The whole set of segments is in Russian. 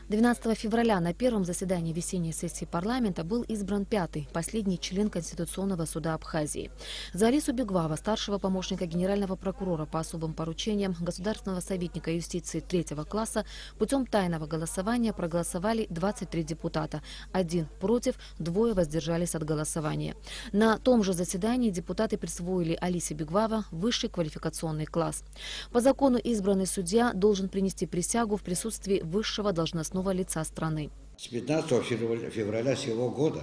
12 февраля на первом заседании весенней сессии парламента был избран пятый, последний член Конституционного суда Абхазии. За Алису Бигвава, старшего помощника генерального прокурора по особым поручениям, государственного советника юстиции 3-го класса, путем тайного голосования проголосовали 23 депутата. 1 против, 2 воздержались от голосования. На том же заседании депутаты присвоили Алисе Бигвава высший квалификационный класс. По закону избранный судья должен принести присягу в присутствии высшего должностного лица страны. С 15 февраля сего года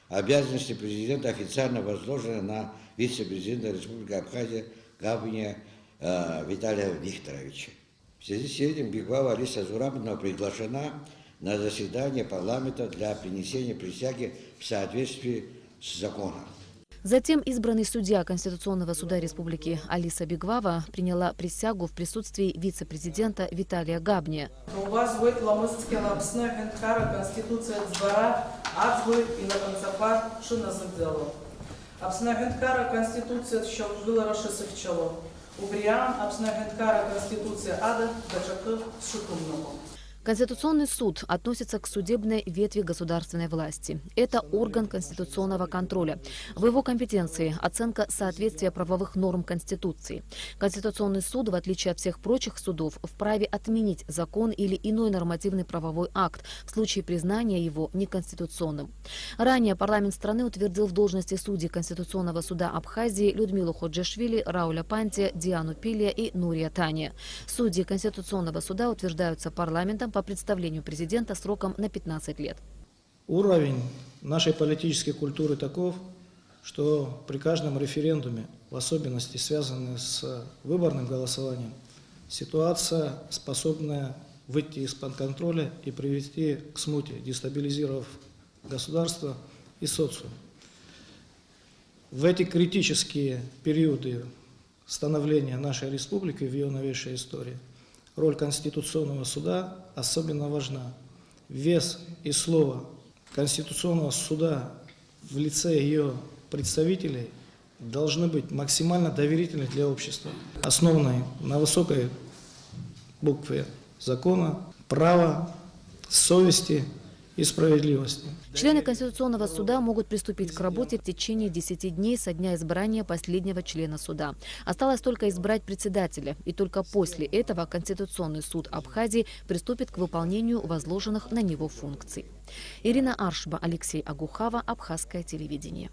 обязанности президента официально возложены на вице-президента Республики Абхазия Габния Виталия Викторовича. В связи с этим Бигвава Алиса Зурабовна приглашена на заседание парламента для принесения присяги в соответствии с законом. Затем избранный судья Конституционного суда Республики Алиса Бигвава приняла присягу в присутствии вице-президента Виталия Габния. Конституционный суд относится к судебной ветви государственной власти. Это орган конституционного контроля. В его компетенции оценка соответствия правовых норм Конституции. Конституционный суд, в отличие от всех прочих судов, вправе отменить закон или иной нормативный правовой акт в случае признания его неконституционным. Ранее парламент страны утвердил в должности судей Конституционного суда Абхазии Людмилу Ходжишвили, Рауля Пантия, Диану Пилия и Нурия Тания. Судьи Конституционного суда утверждаются парламентом по представлению президента сроком на 15 лет. Уровень нашей политической культуры таков, что при каждом референдуме, в особенности связанной с выборным голосованием, ситуация, способная выйти из-под контроля и привести к смуте, дестабилизировав государство и социум. В эти критические периоды становления нашей республики в ее новейшей истории роль Конституционного суда особенно важна. Вес и слово Конституционного суда в лице ее представителей должны быть максимально доверительны для общества, основанной на высокой букве закона, права, совести и справедливости. Члены Конституционного суда могут приступить к работе в течение 10 дней со дня избрания последнего члена суда. Осталось только избрать председателя, и только после этого Конституционный суд Абхазии приступит к выполнению возложенных на него функций. Ирина Аршба, Алексей Агухава, Абхазское телевидение.